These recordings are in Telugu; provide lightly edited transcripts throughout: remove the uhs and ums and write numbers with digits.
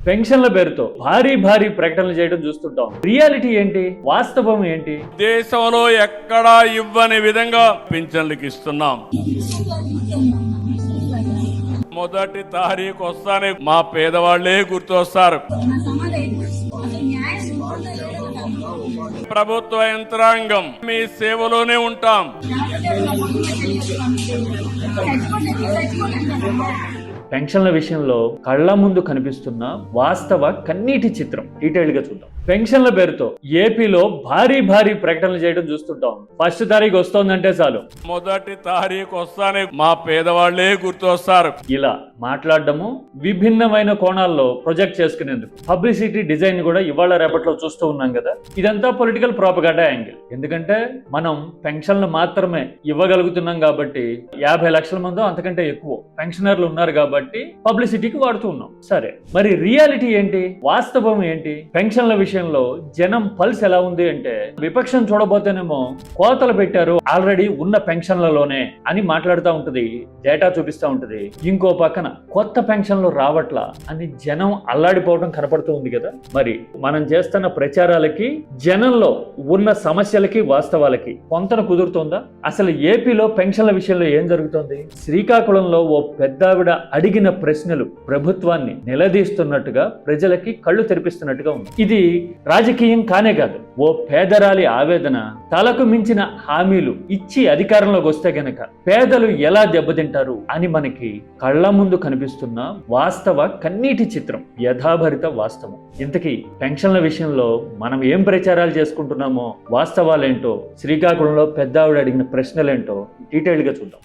పెన్షన్ల పేరుతో భారీ ప్రకటనలు చేయడం చూస్తుంటాం. రియాలిటీ ఏంటి, వాస్తవం ఏంటి? దేశంలో ఎక్కడా ఇవ్వని విధంగా పింఛన్లకు ఇస్తున్నాం. మొదటి తారీఖు వస్తానే మా పేదవాళ్లే గుర్తొస్తారు. ప్రభుత్వ యంత్రాంగం మీ సేవలోనే ఉంటాం. పెన్షన్ల విషయంలో కళ్ల ముందు కనిపిస్తున్న వాస్తవ కన్నీటి చిత్రం డీటెయిల్ గా చూద్దాం. పెన్షన్ల పేరుతో ఏపీలో భారీ ప్రకటనలు చేయడం చూస్తుంటాం. ఫస్ట్ తారీఖు వస్తోందంటే చాలు మొదటి తారీఖు వస్తానే మా పేదవాళ్లే గుర్తొస్తారు. ఇలా మాట్లాడడము, విభిన్నమైన కోణాల్లో ప్రొజెక్ట్ చేసుకునేందుకు పబ్లిసిటీ డిజైన్ కూడా ఇవాళ రేపట్లో చూస్తూ ఉన్నాం కదా. ఇదంతా పొలిటికల్ ప్రాపగాండా యాంగిల్. ఎందుకంటే మనం పెన్షన్లు మాత్రమే ఇవ్వగలుగుతున్నాం కాబట్టి 50 లక్షల మందో అంతకంటే ఎక్కువ పెన్షనర్లు ఉన్నారు కాబట్టి పబ్లిసిటీకి వాడుతూ ఉన్నాం. సరే, మరి రియాలిటీ ఏంటి, వాస్తవం ఏంటి? పెన్షన్ల విషయంలో జనం పల్స్ ఎలా ఉంది అంటే, విపక్షం చూడబోతేనేమో కోతలు పెట్టారు ఆల్రెడీ ఉన్న పెన్షన్లలోనే అని మాట్లాడుతూ ఉంటది, డేటా చూపిస్తూ ఉంటది. ఇంకో పక్కన కొత్త పెన్షన్లు రావట్లా అని జనం అల్లాడిపోవడం కనపడుతూ ఉంది కదా. మరి మనం చేస్తున్న ప్రచారాలకి, జనంలో ఉన్న సమస్యలకి, వాస్తవాలకి పొంతన కుదురుతోందా? అసలు ఏపీలో పెన్షన్ల విషయంలో ఏం జరుగుతోంది? శ్రీకాకుళంలో ఓ పెద్దావిడ అడిగిన ప్రశ్నలు ప్రభుత్వాన్ని నిలదీస్తున్నట్టుగా, ప్రజలకి కళ్ళు తెరిపిస్తున్నట్టుగా ఉంది. ఇది రాజకీయం కానే కాదు, ఓ పేదరాలి ఆవేదన. తలకు మించిన హామీలు ఇచ్చి అధికారంలోకి వస్తే గనక పేదలు ఎలా దెబ్బతింటారు అని మనకి కళ్ళ ముందు కనిపిస్తున్న వాస్తవ కన్నీటి చిత్రం, యథాభరిత వాస్తవం. ఇంతకీ పెన్షన్ల విషయంలో మనం ఏం ప్రచారాలు చేసుకుంటున్నామో, వాస్తవాలేంటో, శ్రీకాకుళంలో పెద్దావిడ అడిగిన ప్రశ్నలేంటో డీటెయిల్ గా చూద్దాం.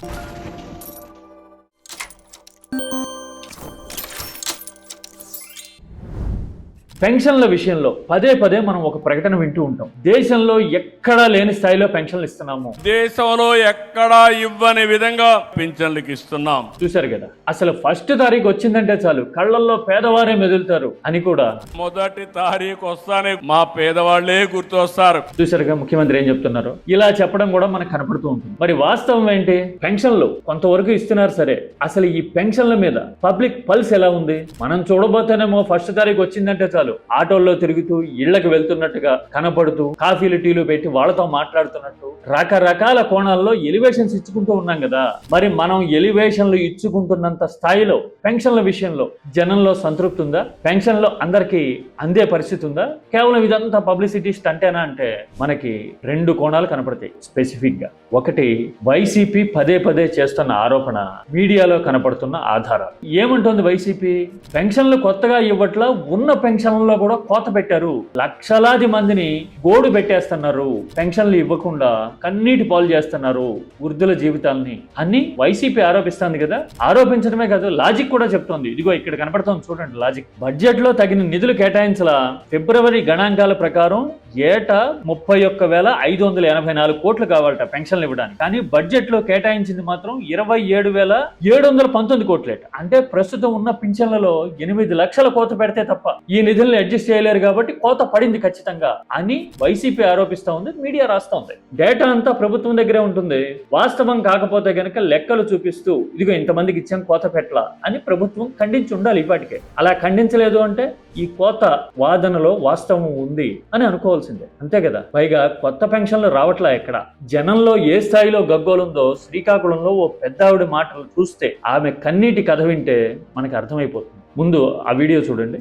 పెన్షన్ల విషయంలో పదే మనం ఒక ప్రకటన వింటూ ఉంటాం. దేశంలో ఎక్కడా లేని స్థాయిలో పెన్షన్లు ఇస్తున్నాము, దేశంలో ఎక్కడా ఇవ్వని విధంగా పింఛన్లకు ఇస్తున్నాం. చూశారు కదా, అసలు ఫస్ట్ తారీఖు వచ్చిందంటే చాలు కళ్ళల్లో పేదవారే మెదులుతారు అని కూడా మొదటి తారీఖు వస్తానే మా పేదవాళ్లే గుర్తొస్తారు. చూశారుగా ముఖ్యమంత్రి ఏం చెప్తున్నారు. ఇలా చెప్పడం కూడా మనకు కనపడుతూ ఉంటుంది. మరి వాస్తవం ఏంటి? పెన్షన్లు కొంతవరకు ఇస్తున్నారు సరే, అసలు ఈ పెన్షన్ల మీద పబ్లిక్ పల్స్ ఎలా ఉంది? మనం చూడబోతేనేమో ఫస్ట్ తారీఖు వచ్చిందంటే చాలు ఆటోల్లో తిరుగుతూ ఇళ్లకు వెళ్తున్నట్టుగా కనపడుతూ, కాఫీలు టీలు పెట్టి వాళ్ళతో మాట్లాడుతున్నట్టు రకరకాల కోణాల్లో ఎలివేషన్స్ ఇచ్చుకుంటూ ఉన్నాం కదా. మరి మనం ఎలివేషన్లు ఇచ్చుకుంటున్నంత స్థాయిలో పెన్షన్ల విషయంలో జనంలో సంతృప్తి ఉందా? పెన్షన్లో అందరికీ అందే పరిస్థితి ఉందా? కేవలం ఇదంతా పబ్లిసిటీ స్టంటేనా అంటే మనకి 2 కోణాలు కనపడతాయి స్పెసిఫిక్ గా. ఒకటి, వైసీపీ పదే చేస్తున్న ఆరోపణ, మీడియాలో కనపడుతున్న ఆధారాలు. ఏమంటోంది వైసీపీ? పెన్షన్లు కొత్తగా ఇవ్వట్లా, ఉన్న పెన్షన్లలో కూడా కోత పెట్టారు, లక్షలాది మందిని గోడు పెట్టేస్తున్నారు, పెన్షన్లు ఇవ్వకుండా కన్నీటి పాలు చేస్తున్నారు వృద్ధుల జీవితాలని అని వైసీపీ ఆరోపిస్తుంది కదా. ఆరోపించడమే కాదు, లాజిక్ కూడా చెప్తోంది. ఇదిగో ఇక్కడ కనపడుతోంది చూడండి లాజిక్. బడ్జెట్ లో తగిన నిధులు కేటాయించలా. ఫిబ్రవరి గణాంకాల ప్రకారం ఏటా 31,584 కోట్లు కావాలట పెన్షన్లు ఇవ్వడానికి. కానీ బడ్జెట్ లో కేటాయించింది మాత్రం 27,719 కోట్లేట. అంటే ప్రస్తుతం ఉన్న పింఛన్లలో 8 లక్షల కోత పెడితే తప్ప ఈ నిధులను అడ్జస్ట్ చేయలేరు కాబట్టి కోత పడింది ఖచ్చితంగా అని వైసీపీ ఆరోపిస్తా ఉంది, మీడియా రాస్తా ఉంది. డేటా అంతా ప్రభుత్వం దగ్గరే ఉంటుంది. వాస్తవం కాకపోతే గనక లెక్కలు చూపిస్తూ ఇదిగో ఇంతమందికి ఇచ్చాం కోత పెట్టలా అని ప్రభుత్వం ఖండించి ఉండాలి ఇప్పటికే. అలా ఖండించలేదు అంటే ఈ కోత వాదనలో వాస్తవం ఉంది అని అనుకోవాల్సిందే, అంతే కదా. పైగా కొత్త పెన్షన్లు రావట్లా. ఎక్కడ జనంలో ఏ స్థాయిలో గగ్గోలుందో శ్రీకాకుళంలో ఓ పెద్దావిడ మాటలు చూస్తే, ఆమె కన్నీటి కథ వింటే మనకి అర్థమైపోతుంది. ముందు ఆ వీడియో చూడండి.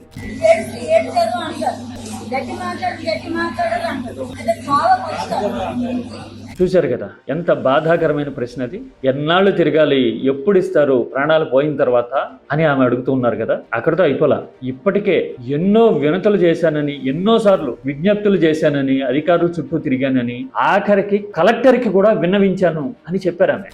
చూశారు కదా, ఎంత బాధాకరమైన ప్రశ్న అది. ఎన్నాళ్ళు తిరగాలి, ఎప్పుడు ఇస్తారు ప్రాణాలు పోయిన తర్వాత అని ఆమె అడుగుతూ ఉన్నారు కదా. అక్కడితో అయిపోలా. ఇప్పటికే ఎన్నో వినతులు చేశానని, ఎన్నోసార్లు విజ్ఞప్తులు చేశానని, అధికారుల చుట్టూ తిరిగానని, ఆఖరికి కలెక్టర్కి కూడా విన్నవించాను అని చెప్పారు ఆమె.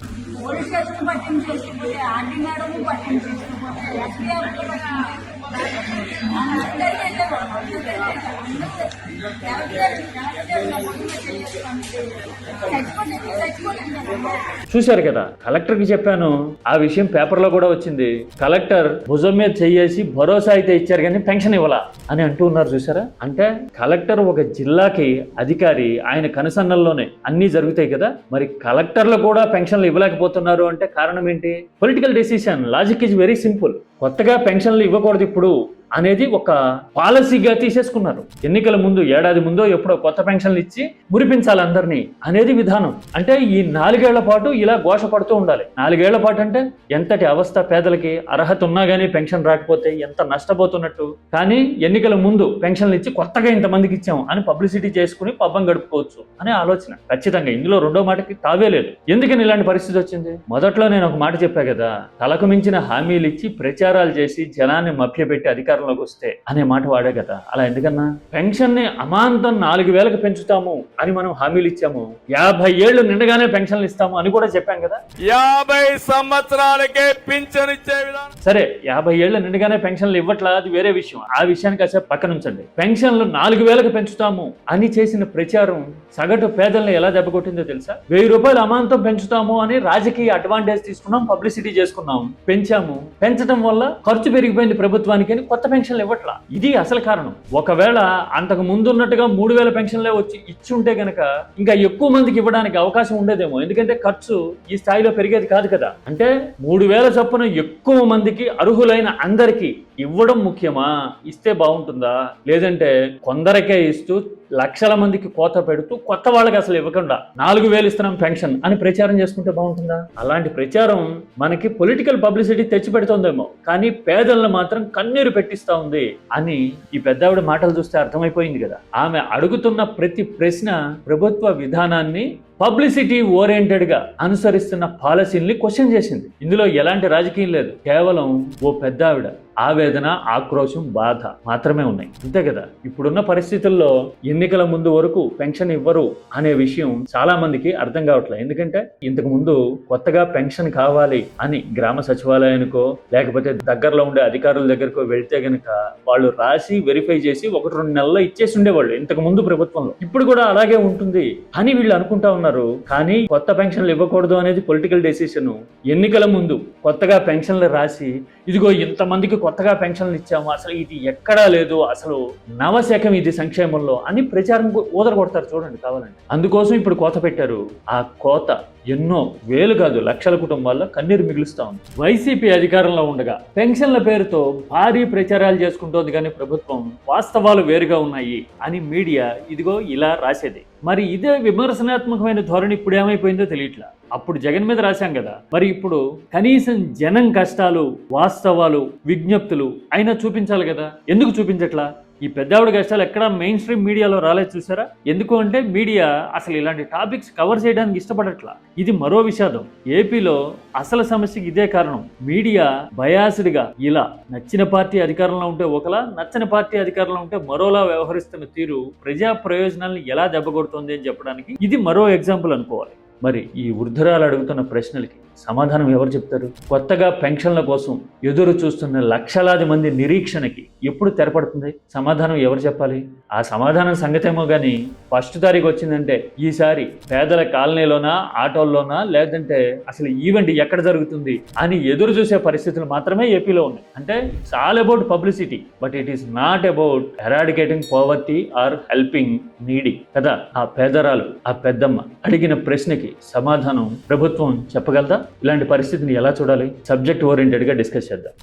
చూశారు కదా, కలెక్టర్కి చెప్పాను, ఆ విషయం పేపర్లో కూడా వచ్చింది. కలెక్టర్ భుజం మీద చెయ్యేసి భరోసా అయితే ఇచ్చారు కానీ పెన్షన్ ఇవ్వాలా అని అంటూ ఉన్నారు. చూసారా? అంటే కలెక్టర్ ఒక జిల్లాకి అధికారి, ఆయన కనుసన్నల్లోనే అన్ని జరుగుతాయి కదా. మరి కలెక్టర్లు కూడా పెన్షన్లు ఇవ్వలేకపోతున్నారు అంటే కారణం ఏంటి? Political decision. Logic is very simple. కొత్తగా పెన్షన్లు ఇవ్వకూడదు ఇప్పుడు అనేది ఒక పాలసీగా తీసేసుకున్నారు. ఎన్నికల ముందు ఏడాది ముందో ఎప్పుడో కొత్త పెన్షన్లు ఇచ్చి మురిపించాలి అందరినీ అనేది విధానం. అంటే ఈ 4 ఏళ్ల పాటు ఇలా ఘోష పడుతూ ఉండాలి. 4 ఏళ్ల పాటు అంటే ఎంతటి అవస్థ, పేదలకి అర్హత ఉన్నా గానీ పెన్షన్ రాకపోతే ఎంత నష్టపోతున్నట్టు. కానీ ఎన్నికల ముందు పెన్షన్లు ఇచ్చి కొత్తగా ఇంతమందికి ఇచ్చాం అని పబ్లిసిటీ చేసుకుని పబ్బం గడుపుకోవచ్చు అనే ఆలోచన. ఖచ్చితంగా ఇందులో రెండో మాటకి తావే లేదు. ఎందుకని ఇలాంటి పరిస్థితి వచ్చింది? మొదట్లో నేను ఒక మాట చెప్పా కదా, తలకు మించిన హామీలు ఇచ్చి ప్రచారాలు చేసి జనాన్ని మభ్యపెట్టి అధికారంలోకి వస్తే అనే మాట వాడే కదా. అలా ఎందుకన్నా? పెన్షన్ ని అమాంతం 4,000కి పెంచుతాము అని మనం హామీలు ఇచ్చాము. 50 ఏళ్లు నిండగానే పెన్షన్లు ఇస్తాము అని కూడా చెప్పాం కదా. 50 సంవత్సరాలకే పింఛన్ ఇచ్చే విధానం. సరే, 50 ఏళ్లు నిండగానే పెన్షన్లు ఇవ్వట్లా, అది వేరే విషయం. ఆ విషయానికి కాసేపు పక్కన ఉంచండి. పెన్షన్లు 4,000కి పెంచుతాము అని చేసిన ప్రచారం సగటు పేదల్ని ఎలా దెబ్బకొట్టిందో తెలుసా? 1000 రూపాయలు అమాంతం పెంచుతాము అని రాజకీయ అడ్వాంటేజ్ తీసుకున్నాం, పబ్లిసిటీ చేసుకున్నాం, పెంచాము. పెంచడం వల్ల ఖర్చు పెరిగిపోయింది ప్రభుత్వానికి అని కొత్త పెన్షన్లు ఇవ్వట్లా. ఇది అసలు కారణం. ఒకవేళ అంతకు ముందు ఉన్నట్టుగా 3,000 పెన్షన్లే వచ్చి ఇచ్చి ఉంటే గనక ఇంకా ఎక్కువ మందికి ఇవ్వడానికి అవకాశం ఉండేదేమో. ఎందుకంటే ఖర్చు ఈ స్థాయిలో పెరిగేది కాదు కదా. అంటే 3,000 చొప్పున ఎక్కువ మందికి, అర్హులైన అందరికీ ఇవ్వడం ముఖ్యమా? ఇస్తే బాగుంటుందా? లేదంటే కొందరికే ఇస్తూ లక్షల మందికి కోత పెడుతూ కొత్త వాళ్ళకి అసలు ఇవ్వకుండా 4,000 ఇస్తున్నాం పెన్షన్ అని ప్రచారం చేసుకుంటే బాగుంటుందా? అలాంటి ప్రచారం మనకి పొలిటికల్ పబ్లిసిటీ తెచ్చి పెడుతుందేమో, కానీ పేదలను మాత్రం కన్నీరు పెట్టిస్తా ఉంది అని ఈ పెద్దావిడ మాటలు చూస్తే అర్థమైపోయింది కదా. ఆమె అడుగుతున్న ప్రతి ప్రశ్న ప్రభుత్వ విధానాన్ని పబ్లిసిటీ ఓరియంటెడ్ గా అనుసరిస్తున్న పాలసీల్ని క్వశ్చన్ చేసింది. ఇందులో ఎలాంటి రాజకీయం లేదు. కేవలం ఓ పెద్దావిడ ఆవేదన, ఆక్రోశం, బాధ మాత్రమే ఉన్నాయి. అంతే కదా. ఇప్పుడున్న పరిస్థితుల్లో ఎన్నికల ముందు వరకు పెన్షన్ ఇవ్వరు అనే విషయం చాలా మందికి అర్థం కావట్లేదు. ఎందుకంటే ఇంతకు ముందు కొత్తగా పెన్షన్ కావాలి అని గ్రామ సచివాలయానికో లేకపోతే దగ్గరలో ఉండే అధికారుల దగ్గరకో వెళ్తే గనక వాళ్ళు రాసి వెరిఫై చేసి 1-2 నెలల్లో ఇచ్చేసి ఉండేవాళ్ళు ఇంతకు ముందు ప్రభుత్వంలో. ఇప్పుడు కూడా అలాగే ఉంటుంది అని వీళ్ళు అనుకుంటా ఉన్నారు. కానీ కొత్త పెన్షన్లు ఇవ్వకూడదు అనేది పొలిటికల్ డెసిషన్. ఎన్నికల ముందు కొత్తగా పెన్షన్లు రాసి ఇదిగో ఇంతమందికి కొత్తగా పెన్షన్లు ఇచ్చాము, అసలు ఇది ఎక్కడా లేదు, అసలు నవశకం ఇది సంక్షేమంలో అని ప్రచారం ఊదరగొడతారు చూడండి కావాలండి. అందుకోసం ఇప్పుడు కోత పెట్టారు. ఆ కోత ఎన్నో వేలు కాదు లక్షల కుటుంబాల్లో కన్నీరు మిగులుస్తా ఉంది. వైసీపీ అధికారంలో ఉండగా పెన్షన్ల పేరుతో భారీ ప్రచారాలు చేసుకుంటోంది, కానీ ప్రభుత్వం వాస్తవాలు వేరుగా ఉన్నాయి అని మీడియా ఇదిగో ఇలా రాసేది. మరి ఇదే విమర్శనాత్మకమైన ధోరణి ఇప్పుడు ఏమైపోయిందో తెలియట్లా. అప్పుడు జగన్ మీద రాశాం కదా, మరి ఇప్పుడు కనీసం జనం కష్టాలు, వాస్తవాలు, విజ్ఞప్తులు అయినా చూపించాలి కదా. ఎందుకు చూపించట్లా? ఈ పెద్దావిడ కష్టాలు ఎక్కడా మెయిన్ స్ట్రీమ్ మీడియాలో రాలేదు చూసారా? ఎందుకు అంటే మీడియా అసలు ఇలాంటి టాపిక్స్ కవర్ చేయడానికి ఇష్టపడట్లా. ఇది మరో విషాదం. ఏపీలో అసలు సమస్యకి ఇదే కారణం. మీడియా బయాస్డ్ గా ఇలా నచ్చిన పార్టీ అధికారంలో ఉంటే ఒకలా, నచ్చని పార్టీ అధికారంలో ఉంటే మరోలా వ్యవహరిస్తున్న తీరు ప్రజా ప్రయోజనాలను ఎలా దెబ్బకొడుతోంది అని చెప్పడానికి ఇది మరో ఎగ్జాంపుల్ అనుకోవాలి. మరి ఈ వృద్ధురాలు అడుగుతున్న ప్రశ్నలకి సమాధానం ఎవరు చెప్తారు? కొత్తగా పెన్షన్ల కోసం ఎదురు చూస్తున్న లక్షలాది మంది నిరీక్షణకి ఎప్పుడు తెరపడుతుంది? సమాధానం ఎవరు చెప్పాలి? ఆ సమాధానం సంగతేమో కానీ 1వ తారీఖు వచ్చిందంటే ఈసారి పేదల కాలనీలోనా, ఆటోల్లోనా, లేదంటే అసలు ఈవెంట్ ఎక్కడ జరుగుతుంది అని ఎదురు చూసే పరిస్థితులు మాత్రమే ఏపీలో ఉన్నాయి. అంటే it's all about publicity, but it is not about eradicating poverty or helping needy కదా. ఆ పేదరాలు, ఆ పెద్దమ్మ అడిగిన ప్రశ్నకి సమాధానం ప్రభుత్వం చెప్పగలదా? ఇలాంటి పరిస్థితిని ఎలా చూడాలి? సబ్జెక్ట్ ఓరియంటెడ్గా డిస్కస్ చేద్దాం.